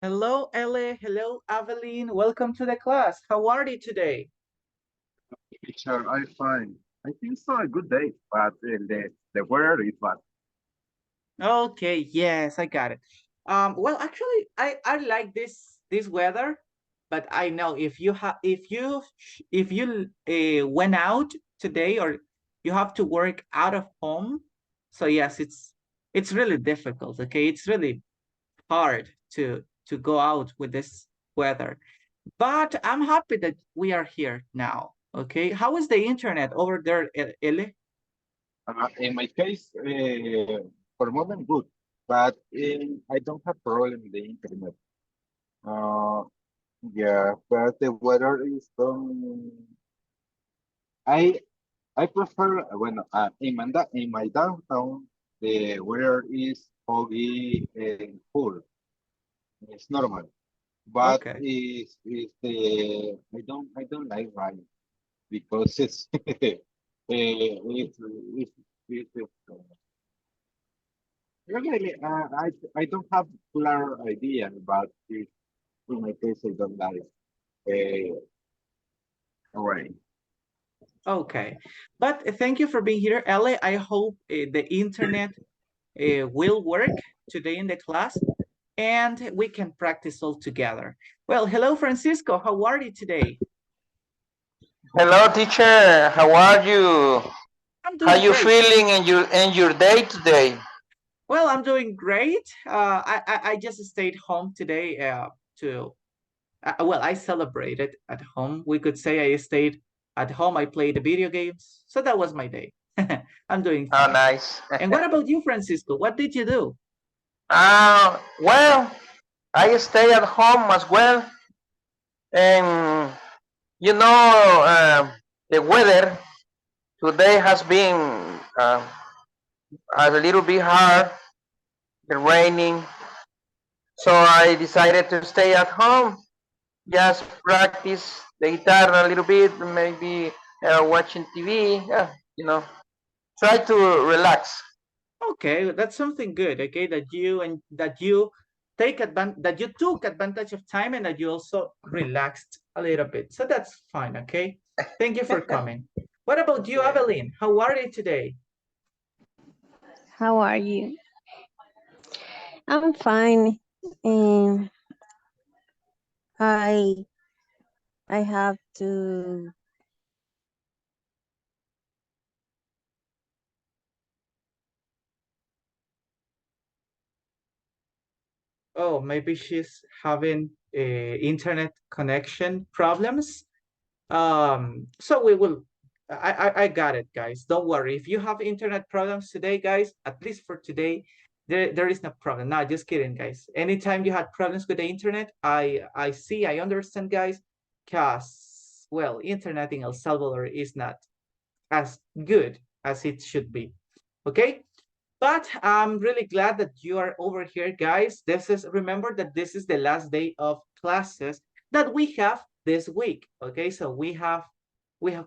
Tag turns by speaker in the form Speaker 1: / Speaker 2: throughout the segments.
Speaker 1: Hello, Ellie. Hello, Aveline. Welcome to the class. How are you today?
Speaker 2: Teacher, I find I think it's a good day, but the weather is bad.
Speaker 1: Okay, yes, I got it. Well, actually, I like this weather, but I know if you went out today or you have to work out of home, so yes, it's really difficult. Okay, it's really hard to go out with this weather. But I'm happy that we are here now. Okay, how is the internet over there, Ele?
Speaker 2: In my case, for the moment, good, but I don't have problem with the internet. Uh, yeah, but the weather is I I prefer when in my downtown the weather is foggy and cool. It's normal, but
Speaker 1: Okay.
Speaker 2: I don't like rain because it's really, I don't have clear idea about this. In my case, I don't like rain.
Speaker 1: Okay. But thank you for being here, Ellie. I hope the internet will work today in the class and we can practice all together. Well, hello, Francisco. How are you today?
Speaker 3: Hello, teacher. How are you?
Speaker 1: I'm
Speaker 3: How
Speaker 1: doing
Speaker 3: you
Speaker 1: great.
Speaker 3: feeling in your day today?
Speaker 1: Well, I'm doing great. I just stayed home today to well, I celebrated at home. We could say I stayed at home. I played video games. So that was my day. I'm doing
Speaker 3: Oh,
Speaker 1: fine.
Speaker 3: nice.
Speaker 1: And what about you, Francisco? What did you do?
Speaker 3: Well, I stay at home as well, and you know, the weather today has been a little bit hard, raining. So I decided to stay at home, just practice the guitar a little bit, maybe watching TV. Yeah, you know, try to relax.
Speaker 1: Okay, that's something good. Okay, that you that you took advantage of time and that you also relaxed a little bit. So that's fine. Okay, thank you for coming. What about you,
Speaker 3: Okay.
Speaker 1: Evelyn? How are you today?
Speaker 4: How are you? I'm fine. And I I have to
Speaker 1: Oh, maybe she's having internet connection problems. So we will. I got it, guys. Don't worry. If you have internet problems today, guys, at least for today, there is no problem. No, just kidding, guys. Anytime you had problems with the internet, I see, I understand, guys, because well, internet in El Salvador is not as good as it should be. Okay, but I'm really glad that you are over here, guys. This is remember that this is the last day of classes that we have this week. Okay, so we have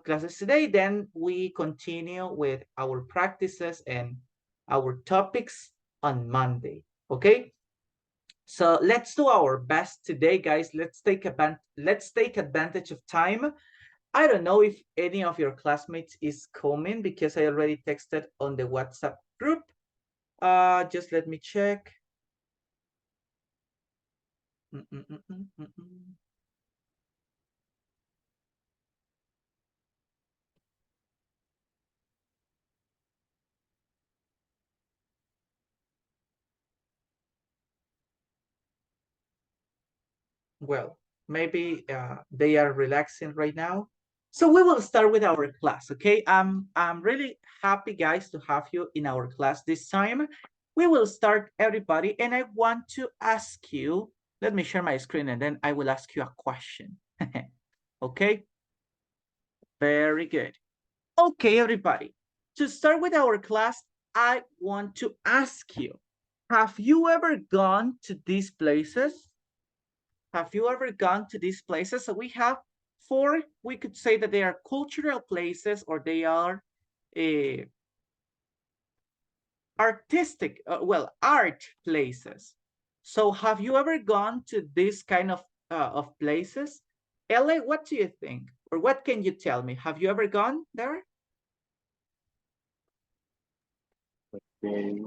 Speaker 1: classes today, then we continue with our practices and our topics on Monday. Okay, so let's do our best today, guys. Let's take advantage of time. I don't know if any of your classmates is coming because I already texted on the WhatsApp group. Just let me check. Mm, mm, mm, mm, mm, mm. Well, maybe they are relaxing right now. So we will start with our class, okay? I'm really happy, guys, to have you in our class this time. We will start, everybody, and I want to ask you, let me share my screen and then I will ask you a question. Okay, very good. Okay, everybody. To start with our class, I want to ask you, have you ever gone to these places? Have you ever gone to these places? So we have four, we could say that they are cultural places or they are uh, artistic, well, art places. So have you ever gone to this kind of places? LA, what do you think? Or what can you tell me? Have you ever gone there?
Speaker 2: Okay,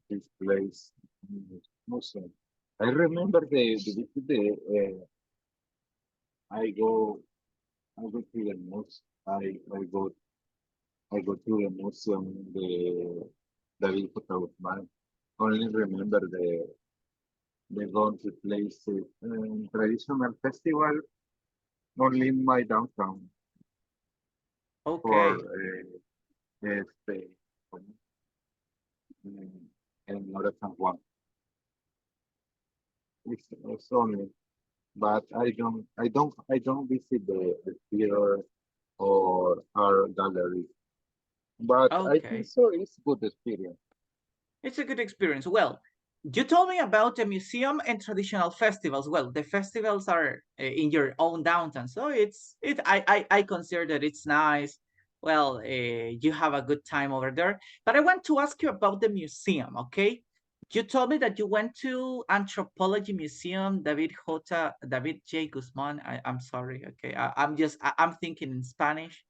Speaker 2: this place, museum. I remember the visit I go I go to the museum. I go to the museum the David Guzmán. Only remember the going to place traditional festival only in my downtown for
Speaker 1: Okay.
Speaker 2: este en North San Juan. It's only, but I don't visit the theater or art gallery. But I think
Speaker 1: Okay.
Speaker 2: so. It's good experience.
Speaker 1: It's a good experience. Well, you told me about the museum and traditional festivals. Well, the festivals are in your own downtown, so I consider that it's nice. Well, you have a good time over there. But I want to ask you about the museum. Okay, you told me that you went to Anthropology Museum, David J. Guzman. I'm sorry. Okay, I'm thinking in Spanish,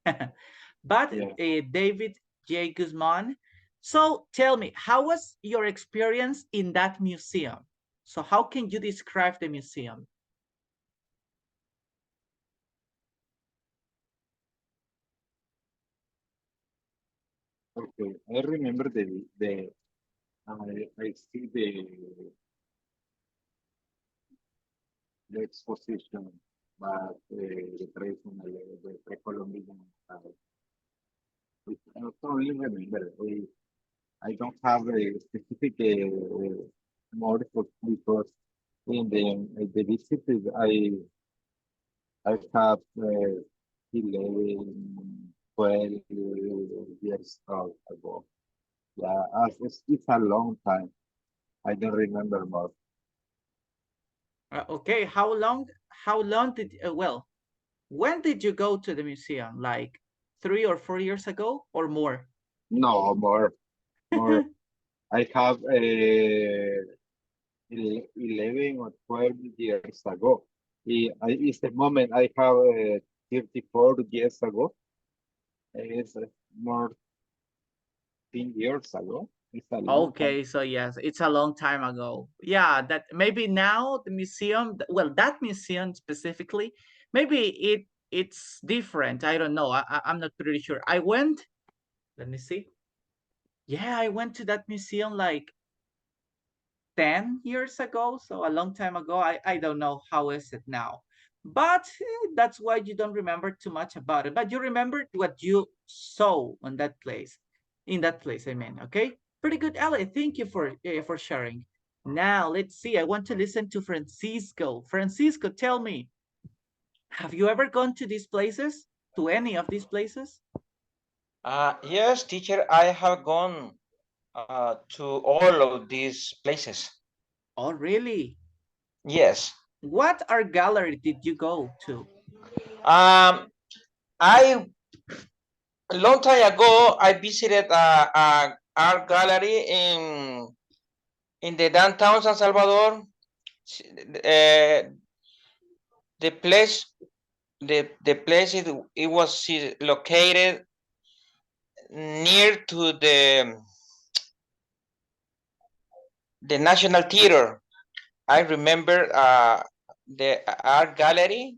Speaker 1: but
Speaker 2: Yeah.
Speaker 1: David J. Guzman. So tell me, how was your experience in that museum? So how can you describe the museum?
Speaker 2: Okay. I remember I see the exposition, but the traditional, the pre-Columbian. I don't really remember. I don't have a specific more because in the visit I have 11, 12 years ago. Yeah, it's a long time. I don't remember more.
Speaker 1: Okay, how long did, well, when did you go to the museum? Like 3 or 4 years ago or more?
Speaker 2: No, more. I have 11 or 12 years ago. It's the moment I have 34 years ago. It's more 10 years ago. It's a long time.
Speaker 1: Okay, so yes, it's a long time ago. Yeah, that maybe now the museum, well, that museum specifically, maybe it's different. I don't know. I'm not pretty sure. I went, let me see. Yeah, I went to that museum like 10 years ago, so a long time ago. I don't know how is it now. But that's why you don't remember too much about it. But you remember what you saw on that place. In that place, I mean, okay? Pretty good, Ellie. Thank you for sharing. Now, let's see. I want to listen to Francisco. Francisco, tell me, have you ever gone to these places? To any of these places?
Speaker 3: Yes, teacher, I have gone to all of these places.
Speaker 1: Oh, really?
Speaker 3: Yes.
Speaker 1: What art gallery did you go to?
Speaker 3: I a long time ago I visited a art gallery in the downtown San Salvador. The place the place it was located near to the National Theater. I remember the art gallery.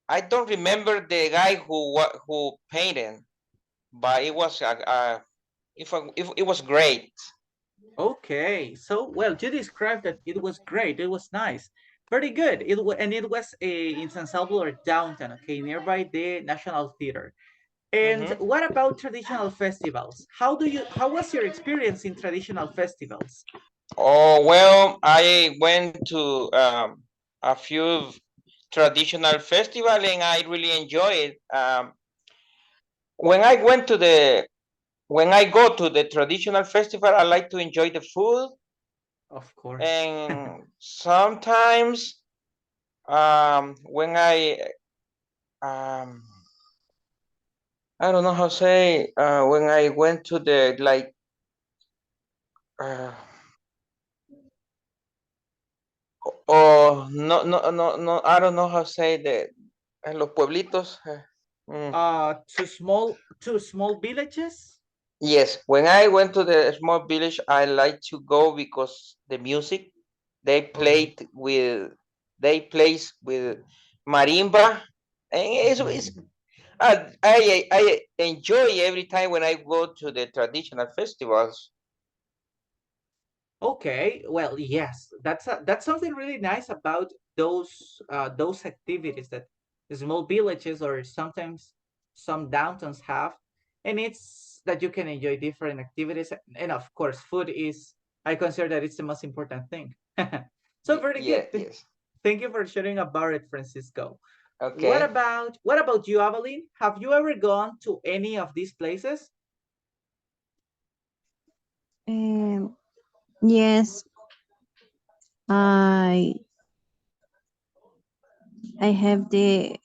Speaker 3: I don't remember the guy who painted, but it was it was great.
Speaker 1: Okay, so well, you described that it was great. It was nice, very good. It was in San Salvador downtown, okay, nearby the National Theater. And
Speaker 3: Mhm.
Speaker 1: what about traditional festivals? How was your experience in traditional festivals?
Speaker 3: Oh well, I went to a few traditional festival and I really enjoy it. When I went to the when I go to the traditional festival, I like to enjoy the food
Speaker 1: Of course.
Speaker 3: and sometimes when I um, I don't know how to say, when I went to the, like, uh, oh, no, I don't know how to say the, en los pueblitos.
Speaker 1: To small villages.
Speaker 3: Yes, when I went to the small village, I like to go because the music they
Speaker 1: Okay.
Speaker 3: played with, they plays with marimba, and it's
Speaker 1: Mhm.
Speaker 3: I enjoy every time when I go to the traditional festivals.
Speaker 1: Okay, well, yes, that's something really nice about those activities that small villages or sometimes some downtowns have, and it's that you can enjoy different activities, and of course, food is I consider that it's the most important thing. So very
Speaker 3: Yeah,
Speaker 1: good.
Speaker 3: yes.
Speaker 1: Thank you for sharing about it, Francisco.
Speaker 3: Okay.
Speaker 1: What about you, Evelyn? Have you ever gone to any of these places?
Speaker 4: Um, yes, I I have the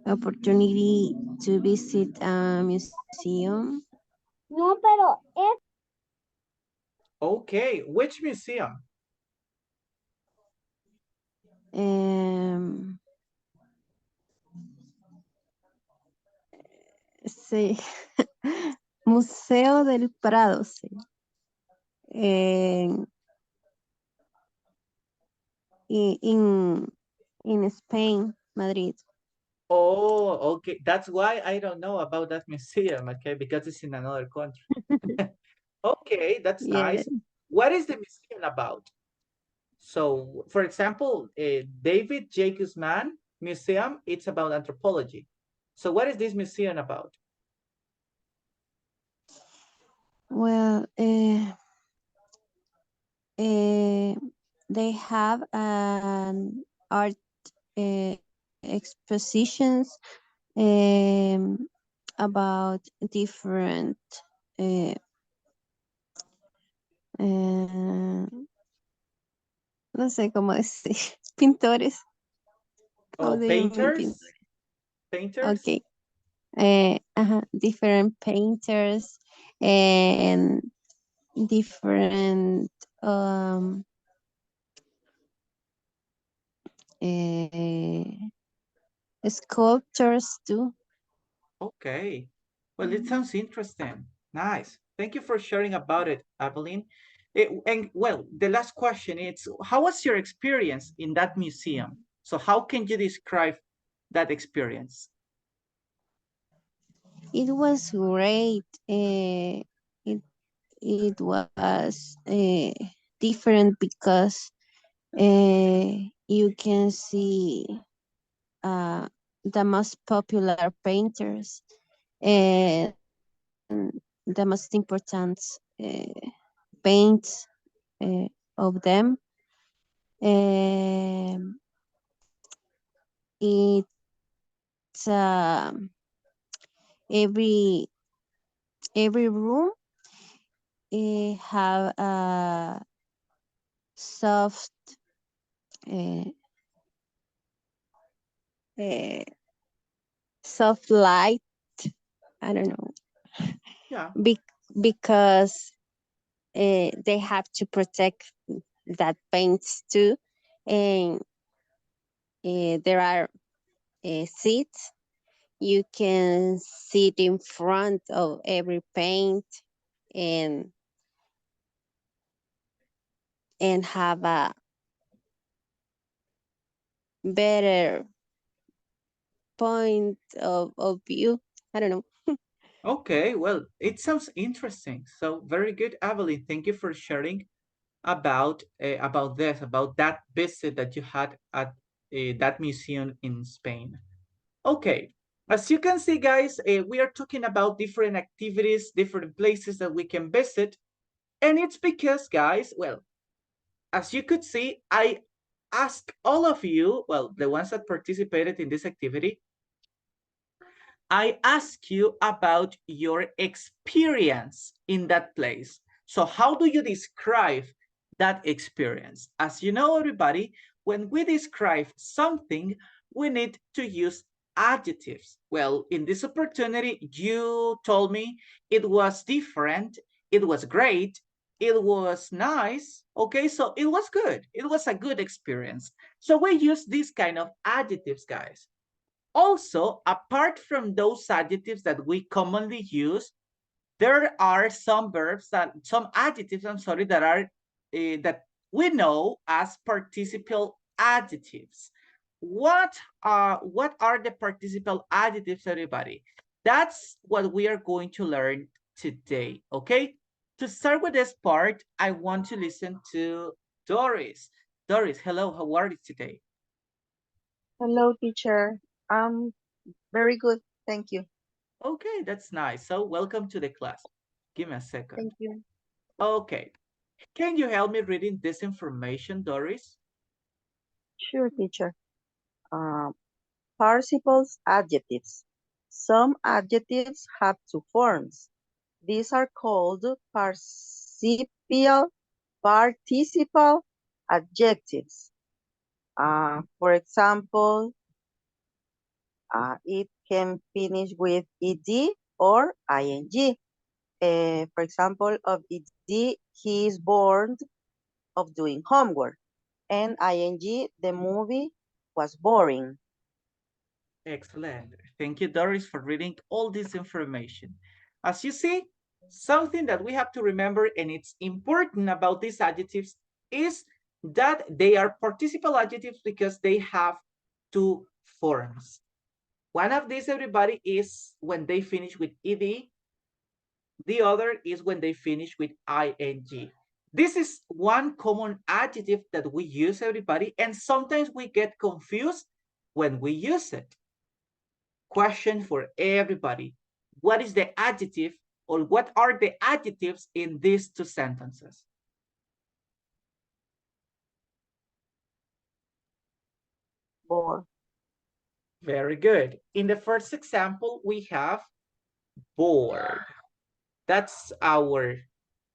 Speaker 4: opportunity to visit a museum. No, pero
Speaker 1: Okay, which museum?
Speaker 4: um, sí, Museo del Prado, sí. En, in, in Spain, Madrid.
Speaker 1: Oh, okay. That's why I don't know about that museum, okay, because it's in another country. Okay, that's
Speaker 4: Yeah.
Speaker 1: nice. What is the museum about? So, for example, David Jacobs Mann Museum, it's about anthropology. So, what is this museum about?
Speaker 4: Well, they have an art expositions about different uh, uh, no sé cómo decir, pintores. How
Speaker 1: Oh,
Speaker 4: do you mean pintores?
Speaker 1: painters? Painters?
Speaker 4: Okay. Different painters and different uh, sculptures too.
Speaker 1: Okay. Well, it sounds interesting. Nice. Thank you for sharing about it, Evelyn. And well, the last question is, how was your experience in that museum? So how can you describe that experience?
Speaker 4: It was great. It was different because you can see uh, the most popular painters and the most important paints of them. Um, it's every every room have a soft uh, uh, soft light. I don't know
Speaker 1: Yeah.
Speaker 4: because they have to protect that paints too, and there are seats. You can sit in front of every paint and have a better point of view. I don't know.
Speaker 1: Okay. Well, it sounds interesting. So very good, Evelyn. Thank you for sharing about this, about that visit that you had at that museum in Spain. Okay, as you can see, guys, we are talking about different activities, different places that we can visit. And it's because, guys, well, as you could see, I asked all of you, well, the ones that participated in this activity, I asked you about your experience in that place. So how do you describe that experience? As you know, everybody, when we describe something, we need to use adjectives. Well, in this opportunity, you told me it was different, it was great, it was nice. Okay, so it was good. It was a good experience. So we use these kind of adjectives, guys. Also, apart from those adjectives that we commonly use, there are some verbs that, some adjectives, I'm sorry, that are that we know as participial adjectives. What are the participial adjectives, everybody? That's what we are going to learn today, okay? To start with this part, I want to listen to Doris. Doris, hello, how are you today?
Speaker 5: Hello, teacher. Very good. Thank you.
Speaker 1: Okay, that's nice. So welcome to the class. Give me a
Speaker 5: Thank
Speaker 1: second.
Speaker 5: you.
Speaker 1: Okay. Can you help me reading this information, Doris?
Speaker 5: Sure, teacher. Um, Participles adjectives. Some adjectives have two forms. These are called participial adjectives. For example, it can finish with ed or ing. For example, of ed, he is bored of doing homework. And ing, the movie was boring.
Speaker 1: Excellent. Thank you, Doris, for reading all this information. As you see, something that we have to remember, and it's important about these adjectives, is that they are participial adjectives because they have two forms. One of these, everybody, is when they finish with ed. The other is when they finish with ing. This is one common adjective that we use, everybody, and sometimes we get confused when we use it. Question for everybody. What is the adjective, or what are the adjectives in these two sentences?
Speaker 5: Bored.
Speaker 1: Very good. In the first example, we have bored. That's our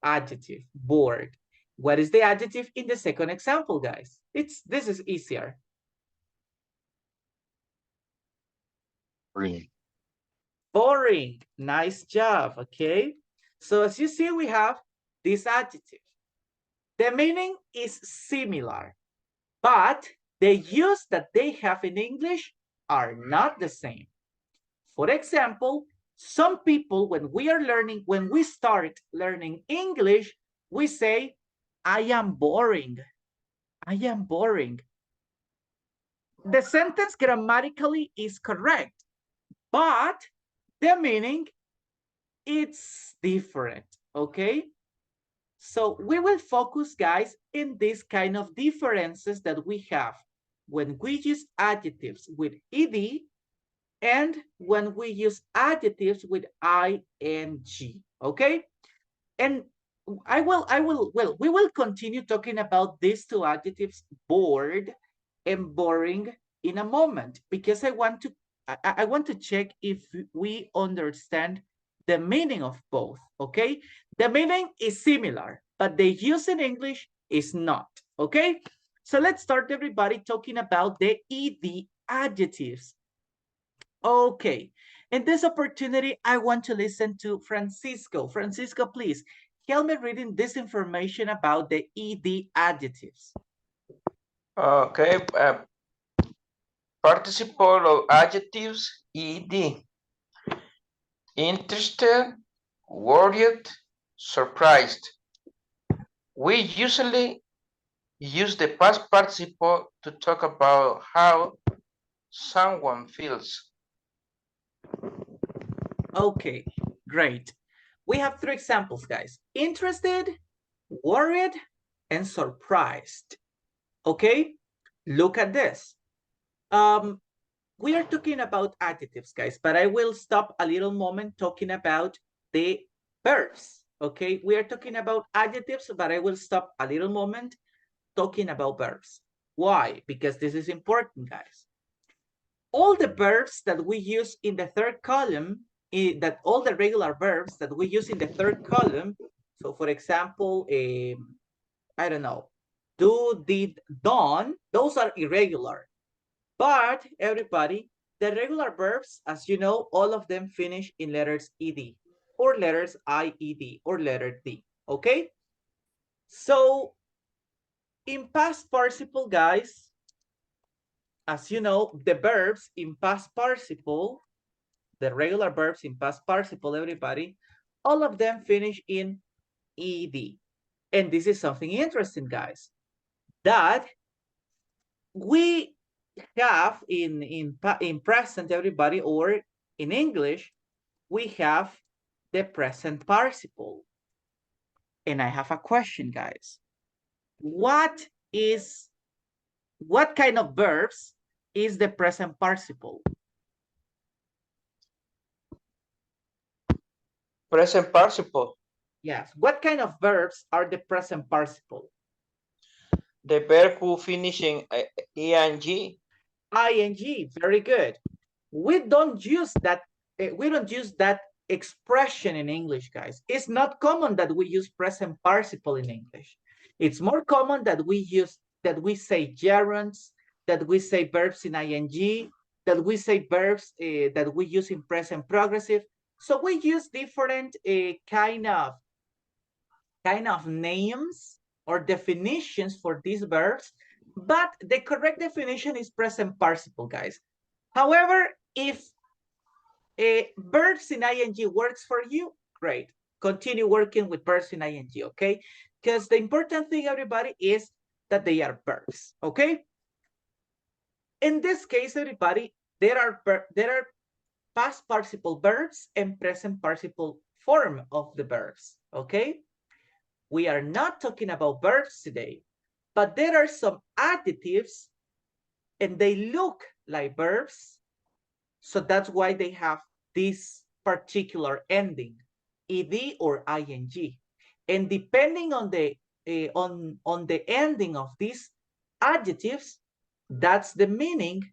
Speaker 1: adjective, bored. What is the adjective in the second example, guys? This is easier.
Speaker 2: Really.
Speaker 1: Boring. Nice job. Okay. So as you see, we have this adjective. The meaning is similar, but the use that they have in English are not the same. For example, some people, when we start learning English, we say, I am boring. I am boring. The sentence grammatically is correct, but the meaning, it's different, okay? So we will focus, guys, in these kind of differences that we have when we use adjectives with ed and when we use adjectives with ing, okay? And we will continue talking about these two adjectives, bored and boring, in a moment, because I want to check if we understand the meaning of both, okay? The meaning is similar, but the use in English is not, okay? So let's start, everybody, talking about the ed adjectives. Okay, in this opportunity, I want to listen to Francisco. Francisco, please help me reading this information about the ed adjectives.
Speaker 3: Okay, participle of adjectives, ed. Interested, worried, surprised. We usually use the past participle to talk about how someone feels.
Speaker 1: Okay, great. We have three examples, guys. Interested, worried, and surprised. Okay, look at this. We are talking about adjectives, guys, but I will stop a little moment talking about the verbs. Okay, we are talking about adjectives, but I will stop a little moment talking about verbs. Why? Because this is important, guys. All the verbs that we use in the third column, all the regular verbs that we use in the third column, so for example, I don't know, do, did, done, those are irregular. But everybody, The regular verbs, as you know, all of them finish in letters ed or letters ied or letter d. Okay? So in past participle, guys, as you know, the verbs in past participle, the regular verbs in past participle, everybody, all of them finish in ed. And this is something interesting, guys, that we have in present, everybody, or in English, we have the present participle. And I have a question, guys. What kind of verbs is the present participle?
Speaker 3: Present participle.
Speaker 1: Yes. What kind of verbs are the present participle?
Speaker 3: The verb who finish in ing.
Speaker 1: ing. Very good. We don't use that. We don't use that expression in English, guys. It's not common that we use present participle in English. It's more common that we say gerunds, that we say verbs in ing, that we say verbs that we use in present progressive. So we use different kind of names or definitions for these verbs, but the correct definition is present participle, guys. However, if verbs in ing works for you, great. Continue working with verbs in ing, okay? Because the important thing, everybody, is that they are verbs, okay? In this case, everybody, there are past participle verbs and present participle form of the verbs, okay? We are not talking about verbs today, but there are some adjectives and they look like verbs. So that's why they have this particular ending, ed or ing. And depending on the ending of these adjectives, that's the meaning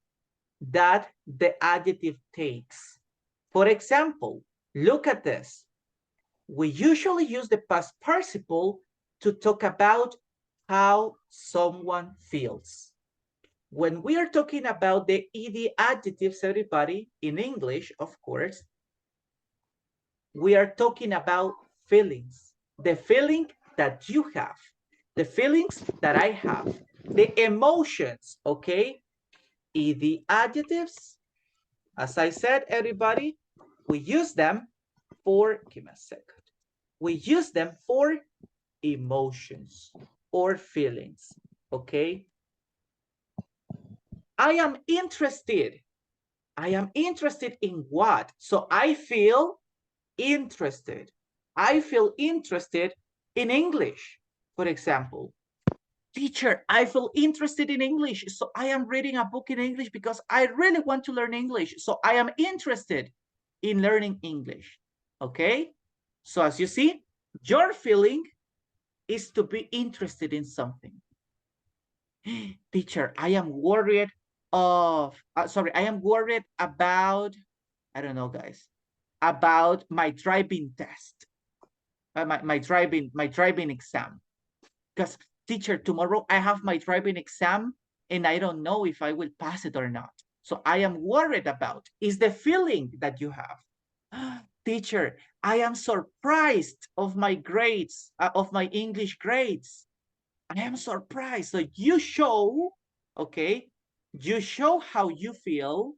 Speaker 1: that the adjective takes. For example, look at this. We usually use the past participle to talk about how someone feels. When we are talking about the ed adjectives, everybody, in English, of course, we are talking about feelings. The feeling that you have, the feelings that I have, the emotions, okay? Ed adjectives, as I said, everybody, we use them for, give me a second. We use them for emotions or feelings, okay? I am interested. I am interested in what? So I feel interested. I feel interested in English, for example. Teacher, I feel interested in English. So I am reading a book in English because I really want to learn English. So I am interested in learning English. Okay? So as you see, your feeling is to be interested in something. Teacher, I am worried I am worried about, I don't know, guys, about my driving test, my driving exam. Because teacher, tomorrow I have my driving exam and I don't know if I will pass it or not. So I am worried about is the feeling that you have. Teacher, I am surprised of my grades, of my English grades. I am surprised. So you show, okay, you show how you feel.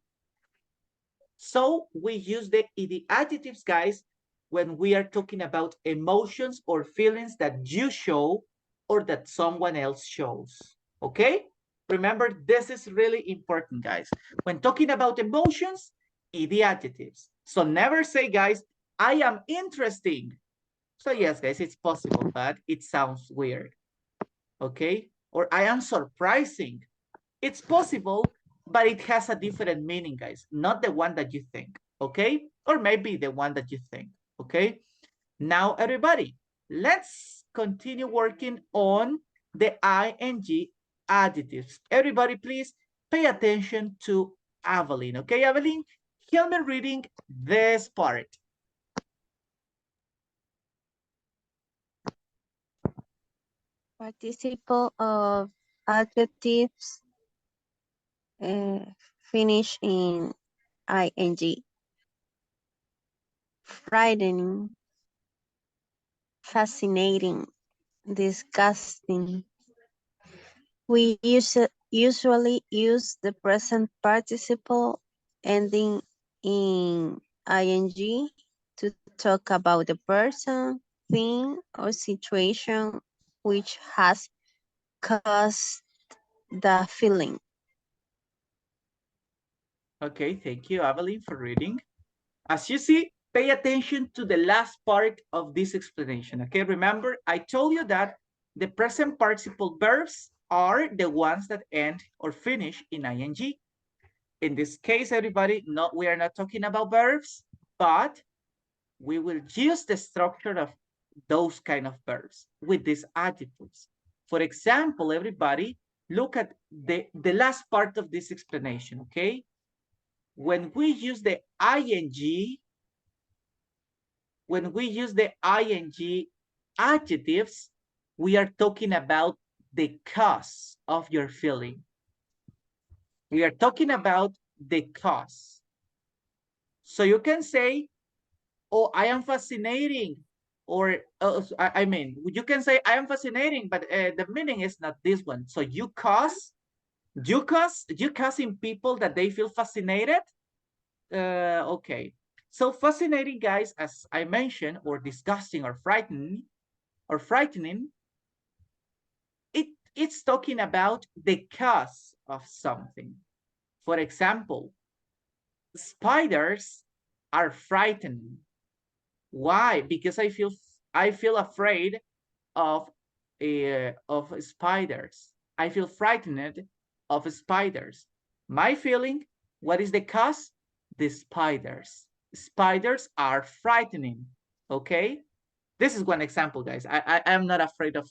Speaker 1: So we use the adjectives, guys, when we are talking about emotions or feelings that you show or that someone else shows, okay? Remember, this is really important, guys. When talking about emotions, adjectives. So never say, guys, I am interesting. So yes, guys, it's possible, but it sounds weird, okay? Or I am surprising. It's possible, but it has a different meaning, guys. Not the one that you think, okay? Or maybe the one that you think, okay? Now, everybody, let's continue working on the ing adjectives. Everybody, please pay attention to Evelyn, okay, Evelyn? Help me reading this part.
Speaker 4: Participle of adjectives finish in ing. Frightening, fascinating, disgusting. We usually use the present participle ending in ing to talk about the person, thing, or situation which has caused the feeling.
Speaker 1: Okay, thank you, Evelyn, for reading. As you see, pay attention to the last part of this explanation, okay? Remember, I told you that the present participle verbs are the ones that end or finish in ing. In this case, everybody, we are not talking about verbs, but we will use the structure of those kind of verbs with these adjectives. For example, everybody, look at the last part of this explanation, okay? When we use the ing, adjectives, we are talking about the cause of your feeling. We are talking about the cause. So you can say, oh, I am fascinating. Or, I mean, you can say, I am fascinating, but the meaning is not this one. So you causing people that they feel fascinated. Okay. So fascinating, guys, as I mentioned, or disgusting, or frightening, it's talking about the cause of something. For example, spiders are frightening. Why? Because I feel afraid of spiders. I feel frightened of spiders. My feeling, what is the cause? The spiders. Spiders are frightening. Okay, this is one example, guys. I am not afraid of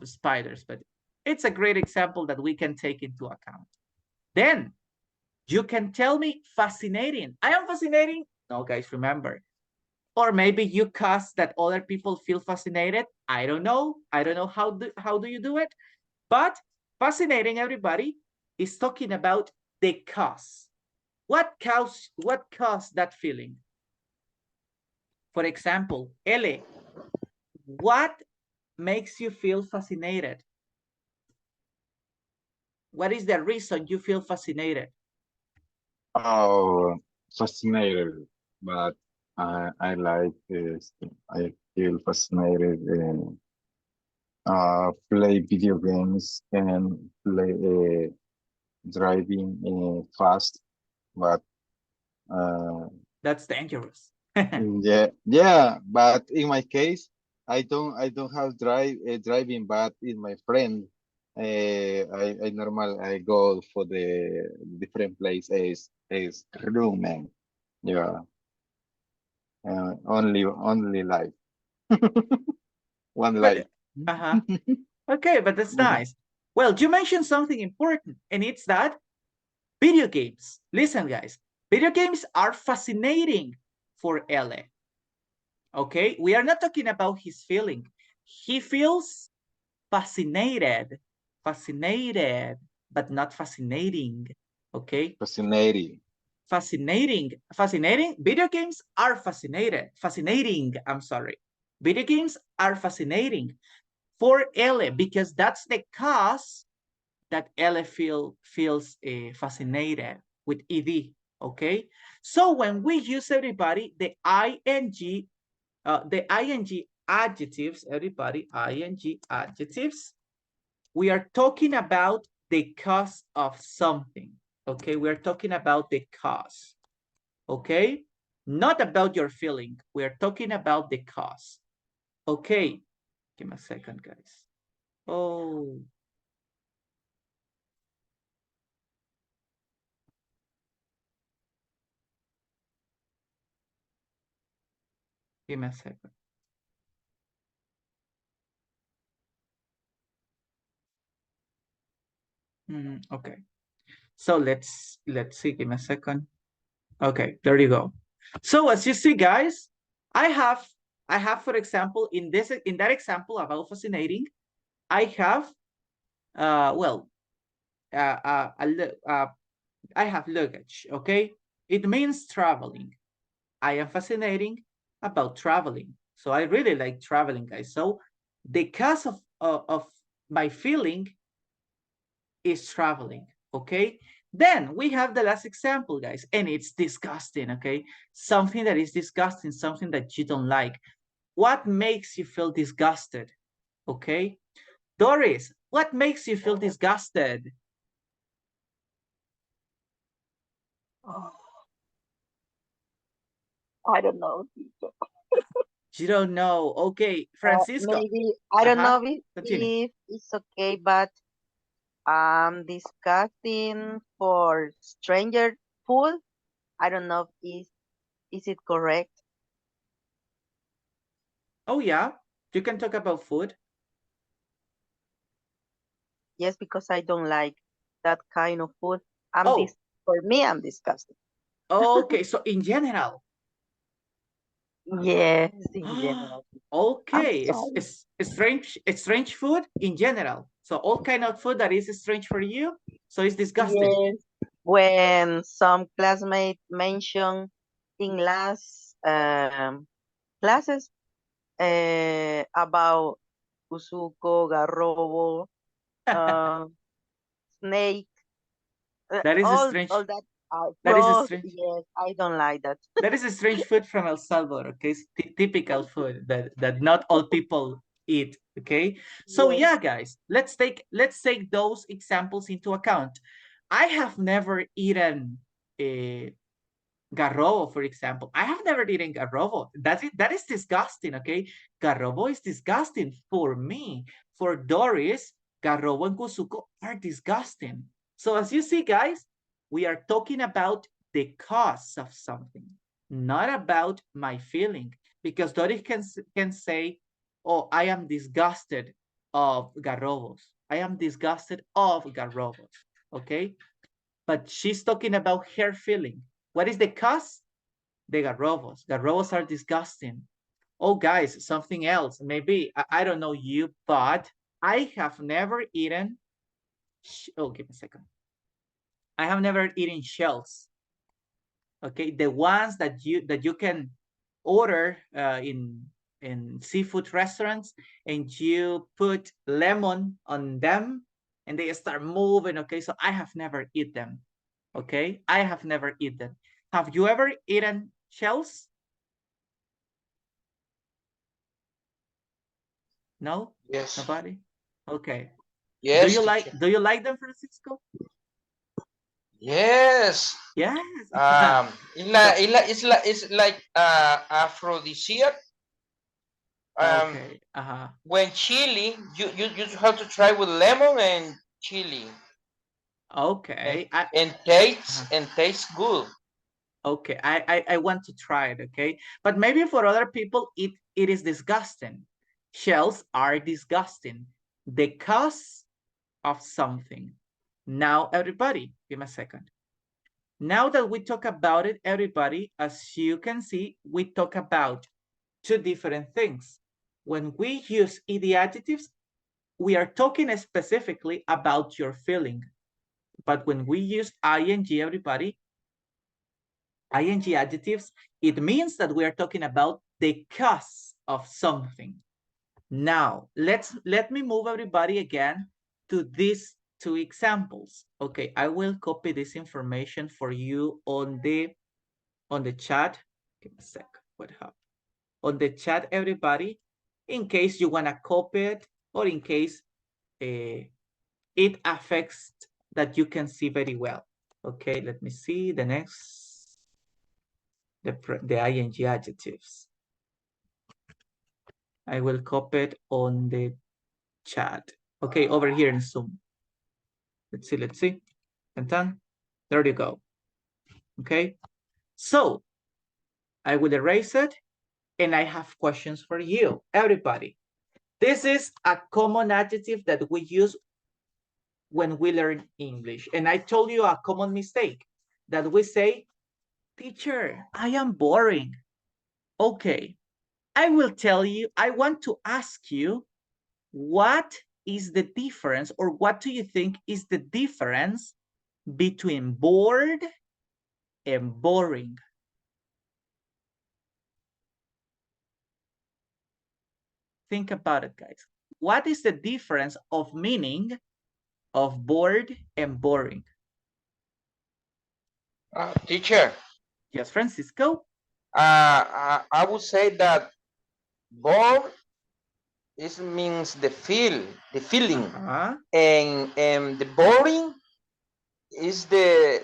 Speaker 1: spiders, but it's a great example that we can take into account. Then you can tell me fascinating. I am fascinating. No, guys, remember. Or maybe you cause that other people feel fascinated. I don't know. I don't know how do you do it. But fascinating, everybody, is talking about the cause. What caused that feeling? For example, Ele, what makes you feel fascinated? What is the reason you feel fascinated?
Speaker 2: Oh, fascinated, but I like this. I feel fascinated in play video games and play driving fast, but
Speaker 1: That's dangerous.
Speaker 2: yeah, but in my case, I don't have driving, but in my friend, I go for the different places is rooming. Yeah, only life, one life.
Speaker 1: But okay, but that's nice. Well, you mentioned something important, and it's that video games. Listen, guys, video games are fascinating for Ele. Okay, we are not talking about his feeling. He feels fascinated, but not fascinating. Okay,
Speaker 2: Fascinating.
Speaker 1: fascinating. Video games are fascinating. I'm sorry. Video games are fascinating for Ele because that's the cause that Ele feels fascinated with ed. Okay, so when we use, everybody, the ing adjectives, everybody, ing adjectives, we are talking about the cause of something. Okay, we are talking about the cause. Okay, not about your feeling. We are talking about the cause. Okay, give me a second, guys. Oh, give me a second. Okay, so let's see. Give me a second. Okay, there you go. So as you see, guys, I have, for example, in that example about fascinating, I have, well, I have luggage. Okay, It means traveling. I am fascinating about traveling. So I really like traveling, guys. So the cause of my feeling is traveling, okay? Then we have the last example, guys, and it's disgusting, okay? Something that is disgusting, something that you don't like. What makes you feel disgusted, okay? Doris, what makes you feel disgusted?
Speaker 5: Oh, I don't know.
Speaker 1: You don't know. Okay, Francisco.
Speaker 5: Maybe I don't know
Speaker 1: Continue.
Speaker 5: if it's okay, but discussing for stranger food. I don't know if is it correct.
Speaker 1: Oh, yeah, you can talk about food.
Speaker 5: Yes, because I don't like that kind of food. I'm
Speaker 1: Oh,
Speaker 5: this for me. I'm disgusting.
Speaker 1: okay, so in general.
Speaker 5: Yes, in general. I'm
Speaker 1: Okay,
Speaker 5: sorry.
Speaker 1: it's strange food in general. So all kind of food that is strange for you, so it's disgusting.
Speaker 5: Yes. When some classmates mention in last classes about usuco, garrobo, uh, snake,
Speaker 1: That is a strange.
Speaker 5: all that
Speaker 1: That is a
Speaker 5: frogs.
Speaker 1: strange.
Speaker 5: Yes, I don't like that.
Speaker 1: That is a strange food from El Salvador. Okay, it's typical food that not all people eat. Okay, so
Speaker 5: Yes.
Speaker 1: yeah, guys, let's take those examples into account. I have never eaten a garrobo, for example. I have never eaten garrobo. That is disgusting, okay? Garrobo is disgusting for me. For Doris, garrobo and kusuko are disgusting. So as you see, guys, we are talking about the cause of something, not about my feeling. Because Doris can say, oh, I am disgusted of garrobos. I am disgusted of garrobos, okay? But she's talking about her feeling. What is the cause? The garrobos. Garrobos are disgusting. Oh, guys, something else. Maybe, I don't know you, but I have never eaten, oh, give me a second. I have never eaten shells. Okay, the ones that you can order in seafood restaurants, and you put lemon on them and they start moving. Okay, so I have never eaten them. Okay, I have never eaten. Have you ever eaten shells? No,
Speaker 3: Yes.
Speaker 1: nobody. Okay.
Speaker 3: Yes, teacher.
Speaker 1: Do you like them, Francisco?
Speaker 3: Yes.
Speaker 1: Yes. So
Speaker 3: It's like aphrodisiac.
Speaker 1: okay.
Speaker 3: When chili, you have to try with lemon and chili, and
Speaker 1: Okay.
Speaker 3: and
Speaker 1: Uh-huh.
Speaker 3: tastes good.
Speaker 1: Okay, I want to try it, okay? But maybe for other people, it is disgusting. Shells are disgusting. The cause of something. Now, everybody, give me a second. Now that we talk about it, everybody, as you can see, we talk about two different things. When we use ed adjectives, we are talking specifically about your feeling. But when we use ing, everybody, ing adjectives, it means that we are talking about the cause of something. Now, let me move everybody again to these two examples. Okay, I will copy this information for you on the chat. Give me a sec. What happened? On the chat, everybody, in case you want to copy it, or in case it affects that you can see very well. Okay, let me see the next, the ing adjectives. I will copy it on the chat. Okay, over here in Zoom. Let's see. And done. There you go. Okay, so I will erase it, and I have questions for you, everybody. This is a common adjective that we use when we learn English. And I told you a common mistake that we say, teacher, I am boring. Okay, I will tell you, I want to ask you, what is the difference, or what do you think is the difference between bored and boring. Think about it, guys. What is the difference of meaning of bored and boring?
Speaker 3: Teacher,
Speaker 1: Yes, Francisco?
Speaker 3: I would say that bored means the feeling, and the boring is the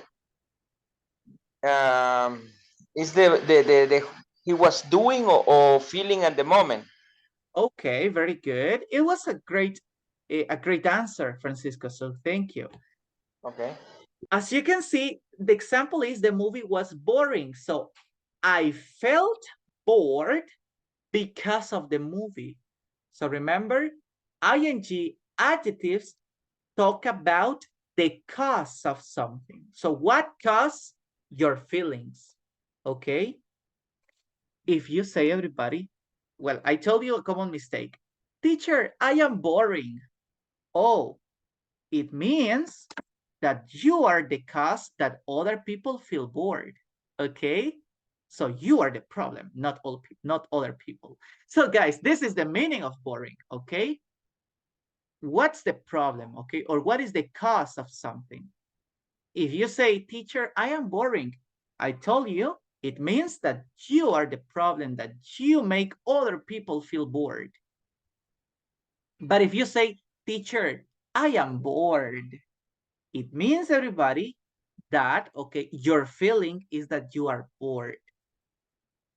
Speaker 3: he was doing or feeling at the moment.
Speaker 1: Okay, very good. It was a great answer, Francisco. So thank you.
Speaker 3: Okay.
Speaker 1: As you can see, the example is the movie was boring. So I felt bored because of the movie. So remember, ing adjectives talk about the cause of something. So what caused your feelings? Okay. If you say, everybody, well, I told you a common mistake. Teacher, I am boring. Oh, it means that you are the cause that other people feel bored. Okay? So you are the problem, not other people. So guys, this is the meaning of boring, okay? What's the problem, okay? Or what is the cause of something? If you say, teacher, I am boring, I told you, it means that you are the problem, that you make other people feel bored. But if you say, teacher, I am bored, it means, everybody, that, okay, your feeling is that you are bored.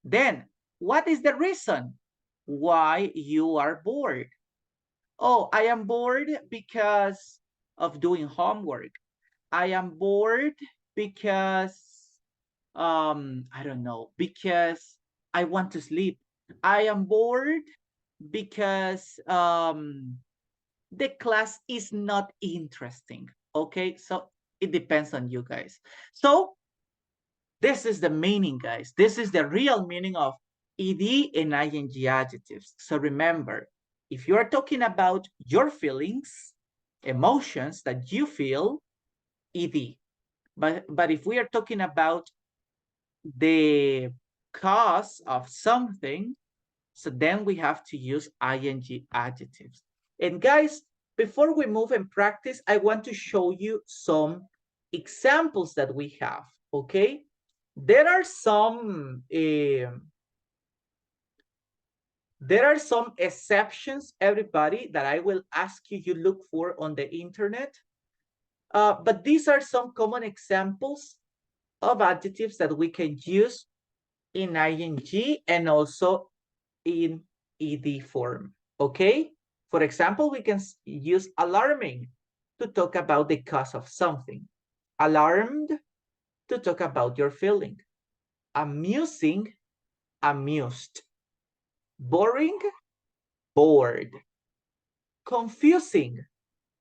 Speaker 1: Then, what is the reason why you are bored? Oh, I am bored because of doing homework. I am bored because, I don't know, because I want to sleep. I am bored because the class is not interesting. Okay, so it depends on you guys. So this is the meaning, guys. This is the real meaning of ed and ing adjectives. So remember, if you are talking about your feelings, emotions that you feel, ed. But if we are talking about the cause of something, so then we have to use ing adjectives. And guys, before we move and practice, I want to show you some examples that we have, okay? There are some exceptions, everybody, that I will ask you to look for on the internet. But these are some common examples of adjectives that we can use in ing and also in ed form, okay? For example, we can use alarming to talk about the cause of something. Alarmed to talk about your feeling. Amusing, amused. Boring, bored. Confusing,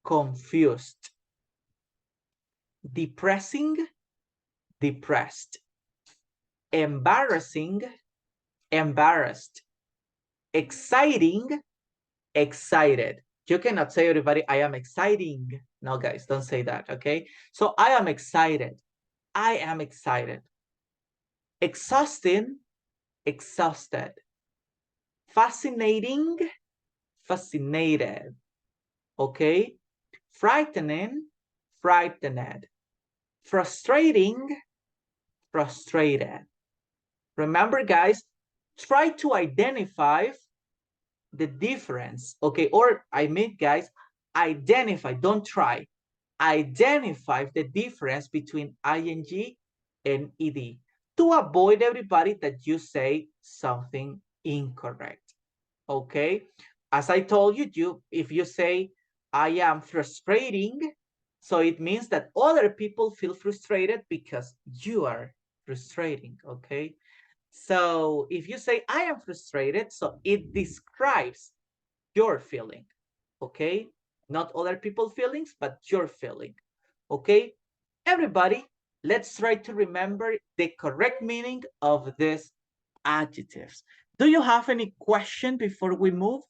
Speaker 1: confused. Depressing, depressed. Embarrassing, embarrassed. Exciting, excited. You cannot say, everybody, I am exciting. No, guys, don't say that, okay? So I am excited. I am excited. Exhausting, exhausted. Fascinating, fascinated. Okay? Frightening, frightened. Frustrating, frustrated. Remember, guys, try to identify the difference, okay? Or I mean, guys, identify, don't try. Identify the difference between ing and ed to avoid, everybody, that you say something incorrect, okay? As I told you, if you say, I am frustrating, so it means that other people feel frustrated because you are frustrating, okay? So if you say, I am frustrated, so it describes your feeling, okay? Not other people's feelings, but your feeling, okay? Everybody, let's try to remember the correct meaning of these adjectives. Do you have any question before we move?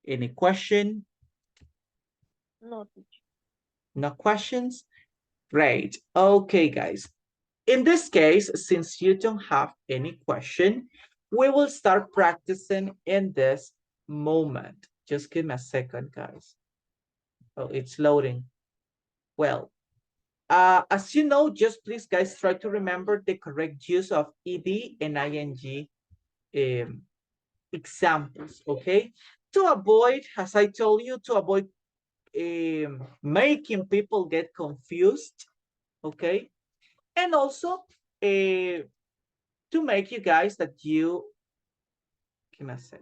Speaker 1: Any question?
Speaker 5: No, teacher.
Speaker 1: No questions? Great. Okay, guys. In this case, since you don't have any question, we will start practicing in this moment. Just give me a second, guys. Oh, it's loading. Well, as you know, just please, guys, try to remember the correct use of ed and ing examples, okay? To avoid, as I told you, to avoid making people get confused, okay? And also to make you guys that you, give me a sec.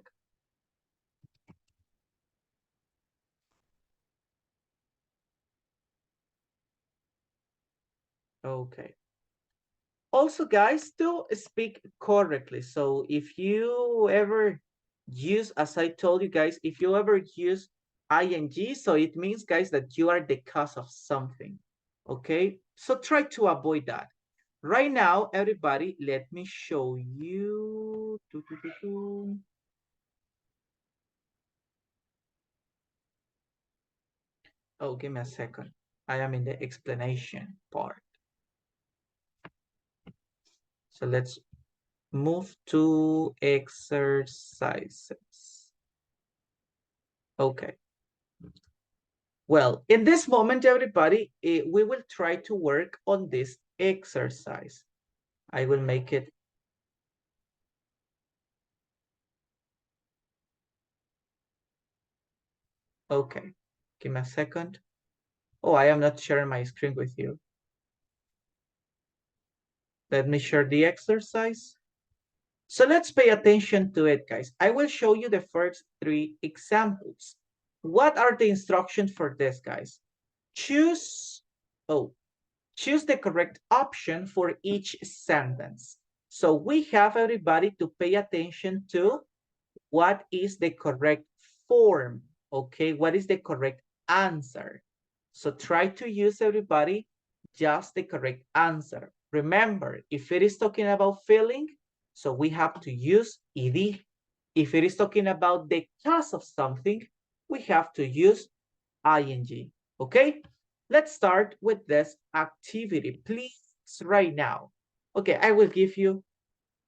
Speaker 1: Okay. Also, guys, to speak correctly. So if you ever use, as I told you guys, if you ever use ing, so it means, guys, that you are the cause of something. Okay, so try to avoid that. Right now, everybody, let me show you. Oh, give me a second. I am in the explanation part. So let's move to exercises. Okay. Well, in this moment, everybody, we will try to work on this exercise. I will make it. Okay, give me a second. Oh, I am not sharing my screen with you. Let me share the exercise. So let's pay attention to it, guys. I will show you the first 3 examples. What are the instructions for this, guys? Choose the correct option for each sentence. So we have everybody to pay attention to what is the correct form, okay? What is the correct answer? So try to use, everybody, just the correct answer. Remember, if it is talking about feeling, so we have to use ed. If it is talking about the cause of something, we have to use ing, okay? Let's start with this activity, please, right now. Okay, I will give you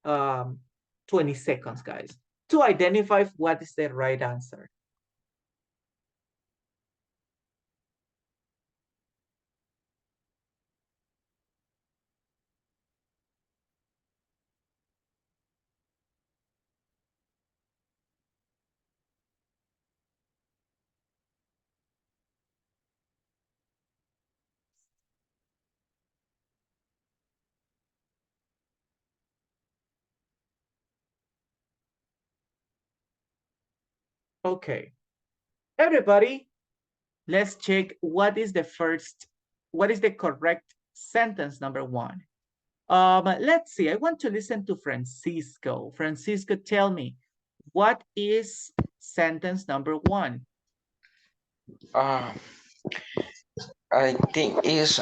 Speaker 1: 20 seconds, guys, to identify what is the right answer. Okay, everybody, let's check what is the correct sentence number 1. Let's see, I want to listen to Francisco. Francisco, tell me, what is sentence number 1?
Speaker 3: Uh, I think is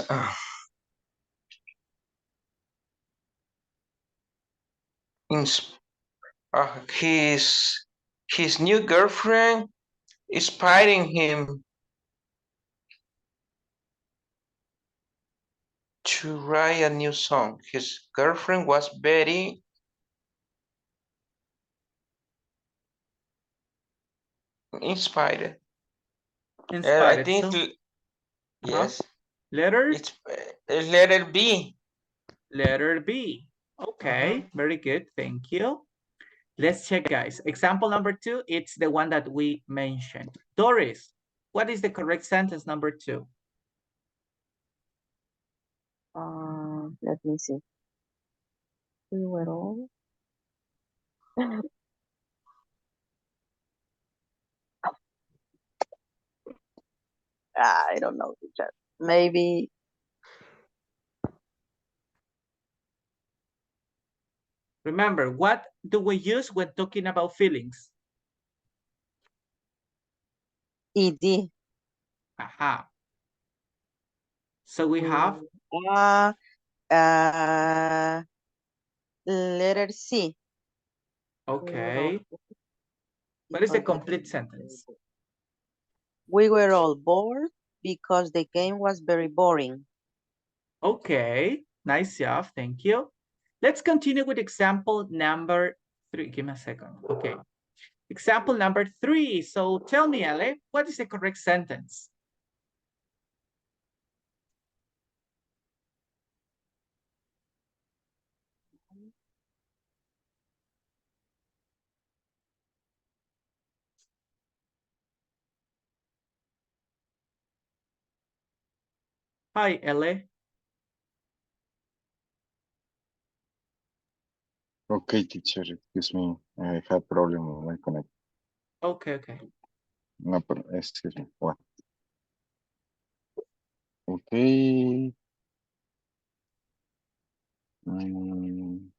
Speaker 3: ins- his new girlfriend inspiring him to write a new song. His girlfriend was very inspired. I
Speaker 1: Inspired,
Speaker 3: think
Speaker 1: so,
Speaker 3: yes.
Speaker 1: letter
Speaker 3: It's letter B.
Speaker 1: Letter B. Okay, very good. Thank you. Let's check, guys. Example number 2, it's the one that we mentioned. Doris, what is the correct sentence number 2?
Speaker 5: Let me see. We were all. I don't know, teacher. Maybe
Speaker 1: Remember, what do we use when talking about feelings?
Speaker 5: ED.
Speaker 1: Aha. So we have
Speaker 5: Uh, uh, letter C.
Speaker 1: Okay. What is the complete sentence?
Speaker 5: We were all bored because the game was very boring.
Speaker 1: Okay, nice job, thank you. Let's continue with example number 3. Give me a second. Okay. Example number 3. So tell me, Ale, what is the correct sentence? Hi, Ale.
Speaker 2: Okay, teacher, excuse me. I have problem with my connect.
Speaker 1: Okay, okay.
Speaker 2: No, excuse me. What? Okay. Mm,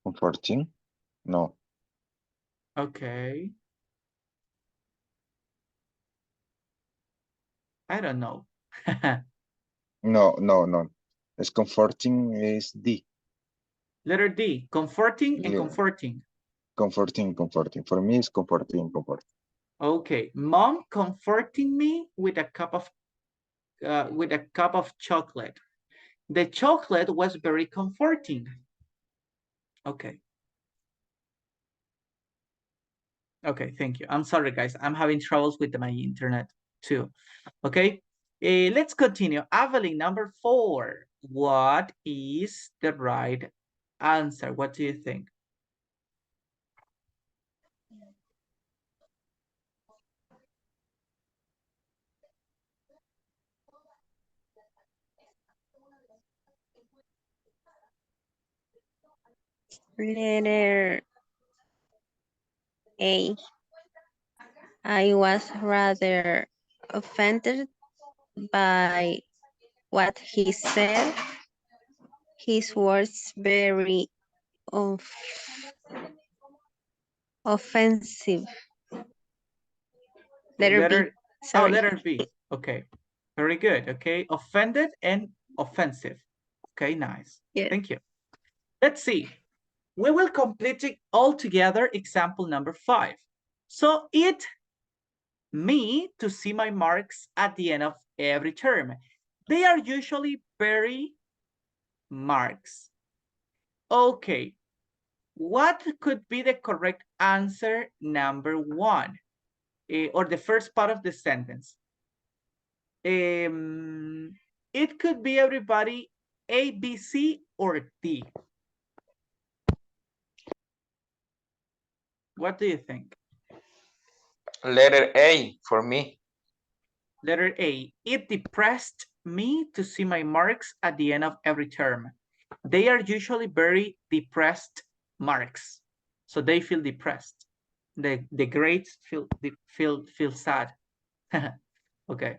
Speaker 2: comforting? No,
Speaker 1: Okay. I don't know.
Speaker 2: no. It's comforting is D.
Speaker 1: Letter D, comforting and
Speaker 2: Yeah,
Speaker 1: comforting.
Speaker 2: comforting. For me, it's comforting.
Speaker 1: Okay, mom comforting me with a cup of chocolate. The chocolate was very comforting. Okay. Okay, thank you. I'm sorry, guys. I'm having troubles with my internet too. Okay, let's continue. Evelyn, number 4. What is the right answer? What do you think?
Speaker 4: Letter A. I was rather offended by what he said. His words very off offensive. Letter B. Sorry.
Speaker 1: Letter B. Okay, very good. Okay, offended and offensive. Okay, nice.
Speaker 4: Yes.
Speaker 1: Thank you. Let's see. We will complete it all together. Example number 5. So it me to see my marks at the end of every term. They are usually very marks. Okay, what could be the correct answer number 1? Or the first part of the sentence? It could be everybody A, B, C, or D. What do you think?
Speaker 3: Letter A for me.
Speaker 1: Letter A, it depressed me to see my marks at the end of every term. They are usually very depressed marks. So they feel depressed. The grades feel sad. Okay.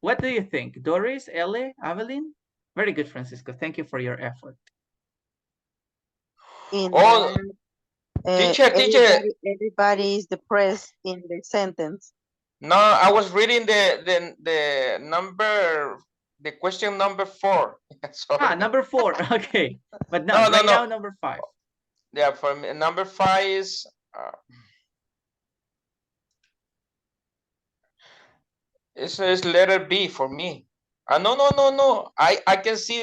Speaker 1: What do you think? Doris, Ellie, Evelyn? Very good, Francisco. Thank you for your effort.
Speaker 5: In
Speaker 3: Oh,
Speaker 5: that,
Speaker 3: teacher.
Speaker 5: everybody is depressed in the sentence.
Speaker 3: No, I was reading the number, the question number 4. Sorry.
Speaker 1: Number 4. Okay. But no,
Speaker 3: No,
Speaker 1: right now, number 5.
Speaker 3: Yeah, for me, number 5 is it's letter B for me. No. I can see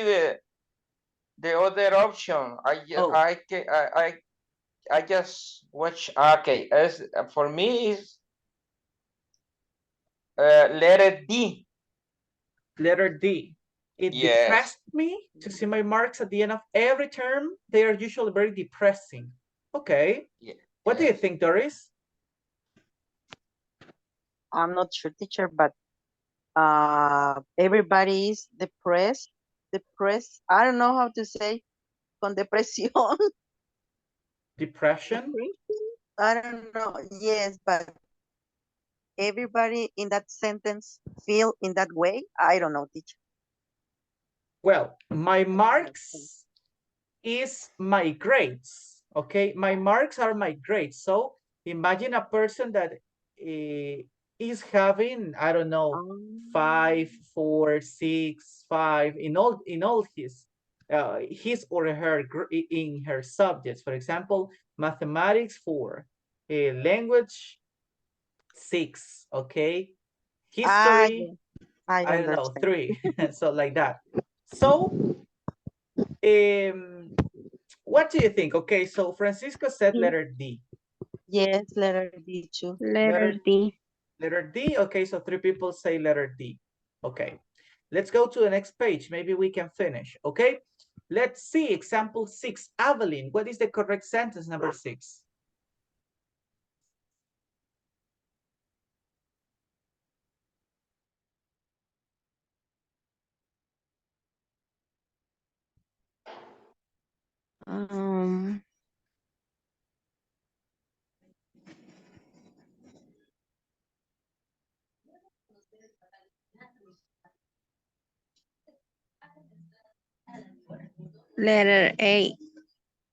Speaker 3: the other option. I just watch. Okay, as for me is letter D.
Speaker 1: Letter D. It
Speaker 3: Yes.
Speaker 1: depressed me to see my marks at the end of every term. They are usually very depressing. Okay.
Speaker 3: Yeah.
Speaker 1: What do you think, Doris?
Speaker 5: I'm not sure, teacher, but everybody is depressed. Depressed. I don't know how to say con depresión.
Speaker 1: Depression?
Speaker 5: I don't know. Yes, but everybody in that sentence feel in that way. I don't know, teacher.
Speaker 1: Well, my marks is my grades. Okay, my marks are my grades. So Imagine a person that is having, I don't know, 5, 4, 6, 5 in all his or her in her subjects. For example, mathematics 4, language 6, okay, history,
Speaker 5: I
Speaker 1: I don't know,
Speaker 5: understand.
Speaker 1: 3. So like that. So what do you think? Okay, so Francisco said letter D.
Speaker 5: Yes, letter D too.
Speaker 4: Letter D.
Speaker 1: Letter D. Okay, so 3 people say letter D. Okay, let's go to the next page. Maybe we can finish. Okay, let's see example 6. Evelyn, what is the correct sentence number 6?
Speaker 4: Um, Letter A.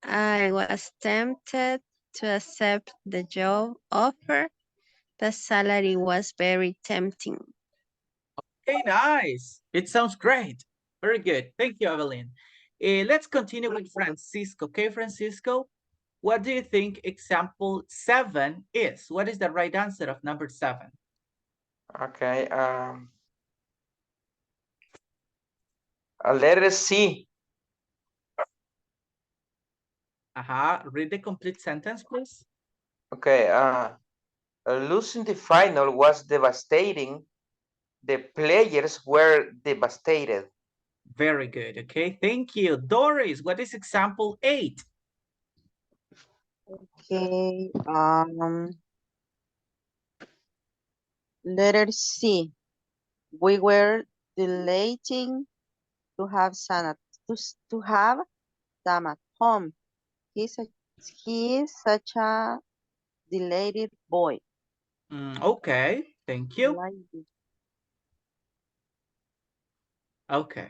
Speaker 4: I was tempted to accept the job offer. The salary was very tempting.
Speaker 1: Okay, nice. It sounds great. Very good. Thank you, Evelyn. Let's continue with Francisco. Okay, Francisco, what do you think example 7 is? What is the right answer of number 7?
Speaker 3: Okay. Letter C.
Speaker 1: Read the complete sentence, please.
Speaker 3: Okay. Losing the final was devastating. The players were devastated.
Speaker 1: Very good. Okay, thank you. Doris, what is example 8?
Speaker 5: Okay. Letter C. We were delighting to have to have Sam at home. He is such a delighted boy.
Speaker 1: Okay, thank you.
Speaker 5: Like this.
Speaker 1: Okay,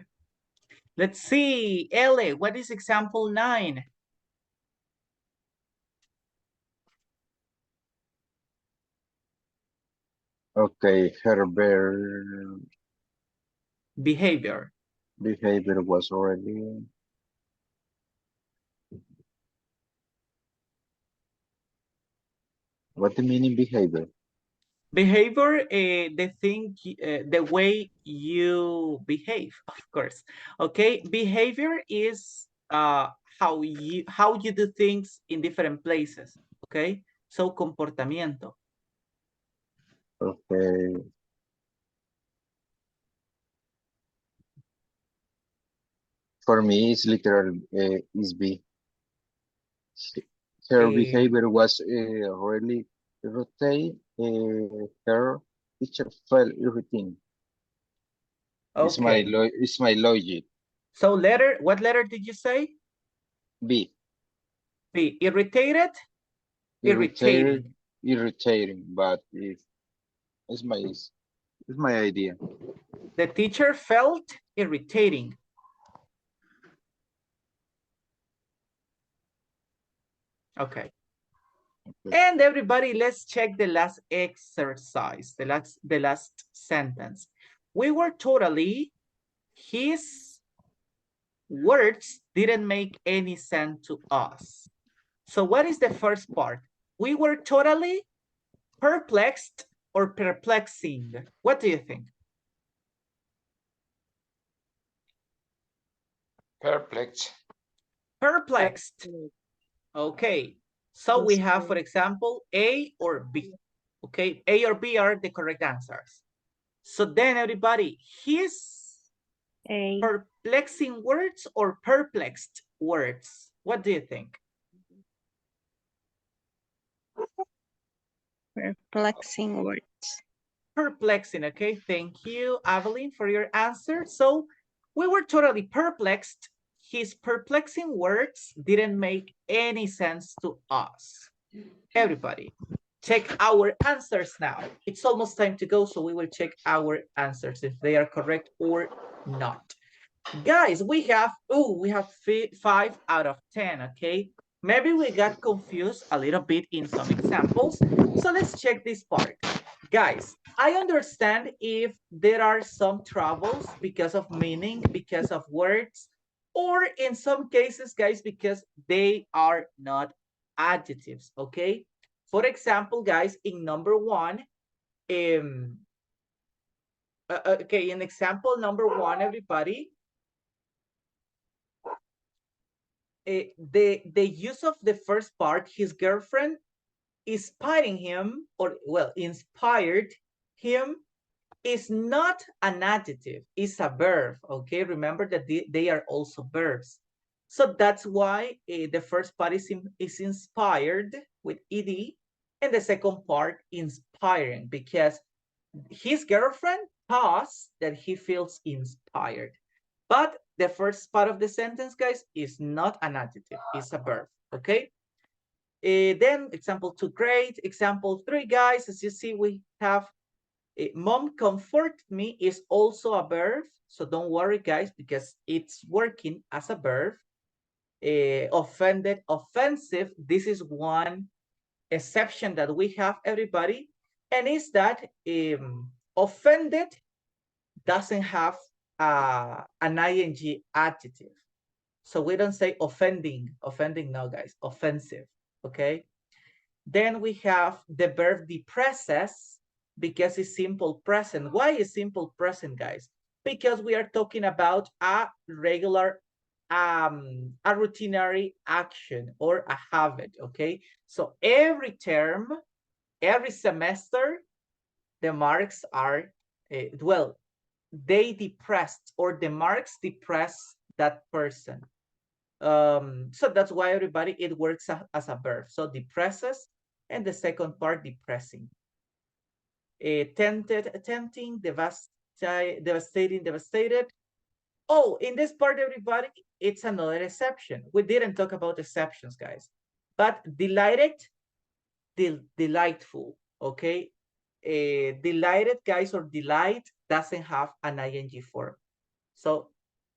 Speaker 1: let's see. Ellie, what is example 9?
Speaker 2: Okay, her
Speaker 1: Behavior.
Speaker 2: behavior was already. What the meaning behavior?
Speaker 1: Behavior, the way you behave, of course. Okay, behavior is how you do things in different places. Okay, so comportamiento.
Speaker 2: Okay. For me, it's literal is B. Her behavior was really irritating. Her teacher felt irritating.
Speaker 1: Okay,
Speaker 2: It's my logic.
Speaker 1: so what letter did you say?
Speaker 2: B.
Speaker 1: B. Irritated.
Speaker 2: Irritated,
Speaker 1: Irritating.
Speaker 2: irritating, but it's my idea.
Speaker 1: The teacher felt irritating. Okay. And everybody, let's check the last exercise, the last sentence. We were totally, his words didn't make any sense to us. So what is the first part? We were totally perplexed or perplexing. What do you think?
Speaker 3: Perplexed.
Speaker 1: Perplexed. Okay. So we have, for example, A or B. Okay, A or B are the correct answers. So then everybody, his
Speaker 4: A.
Speaker 1: perplexing words or perplexed words? What do you think?
Speaker 4: Perplexing words.
Speaker 1: Perplexing, okay? Thank you, Evelyn, for your answer. So we were totally perplexed. His perplexing words didn't make any sense to us. Everybody, check our answers now. It's almost time to go, so we will check our answers if they are correct or not. Guys, we have 5 out of 10, okay? Maybe we got confused a little bit in some examples. So let's check this part. Guys, I understand if there are some troubles because of meaning, because of words, or in some cases, guys, because they are not adjectives, okay? For example, guys, in number one, okay, in example number one, everybody, the use of the first part, his girlfriend, inspiring him, or well, inspired him, is not an adjective, it's a verb, okay? Remember that they are also verbs. So that's why the first part is inspired with ed, and the second part inspiring, because his girlfriend thought that he feels inspired. But the first part of the sentence, guys, is not an adjective, it's a verb, okay? Then example 2, great. Example 3, guys, as you see, we have mom comfort me is also a verb. So don't worry, guys, because it's working as a verb. Offended, offensive. This is one exception that we have, everybody. And is that offended doesn't have an ing adjective. So we don't say offending. Offending, no, guys. Offensive, okay? Then we have the verb depresses, because it's simple present. Why is simple present, guys? Because we are talking about a regular, a routinary action or a habit, okay? So every term, every semester, the marks are, well, they depressed, or the marks depress that person. So that's why, everybody, it works as a verb. So depresses, and the second part, depressing. Tempted, tempting, devastating, devastated. Oh, in this part, everybody, it's another exception. We didn't talk about exceptions, guys. But delighted, delightful, okay? Delighted, guys, or delight doesn't have an ing form. So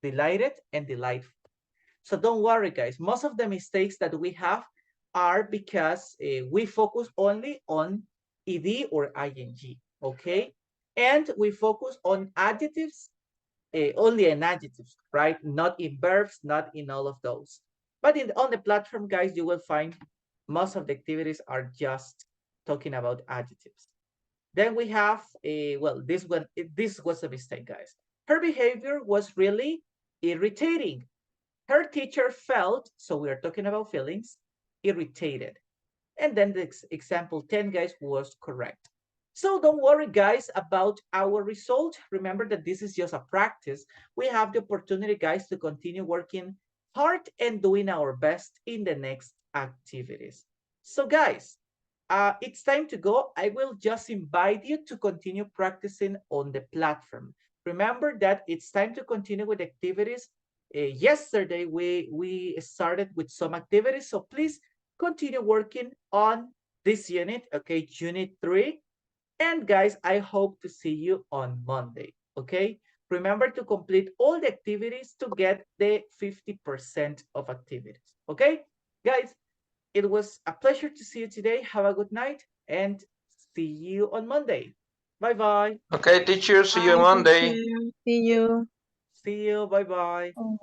Speaker 1: delighted and delightful. So don't worry, guys. Most of the mistakes that we have are because we focus only on ed or ing, okay? And we focus on adjectives, only in adjectives, right? Not in verbs, not in all of those. But on the platform, guys, you will find most of the activities are just talking about adjectives. Then we have, well, this was a mistake, guys. Her behavior was really irritating. Her teacher felt, so we are talking about feelings, irritated. And then the example 10, guys, was correct. So don't worry, guys, about our result. Remember that this is just a practice. We have the opportunity, guys, to continue working hard and doing our best in the next activities. So, guys, it's time to go. I will just invite you to continue practicing on the platform. Remember that it's time to continue with activities. Yesterday, we started with some activities, so please continue working on this unit, okay, unit 3. And guys, I hope to see you on Monday, okay? Remember to complete all the activities to get the 50% of activities, okay? Guys, it was a pleasure to see you today. Have a good night and see you on Monday. Bye-bye.
Speaker 3: Okay, teacher, see you on
Speaker 4: Bye,
Speaker 3: Monday.
Speaker 4: teacher. See you.
Speaker 1: See you. Bye-bye.
Speaker 4: Oh.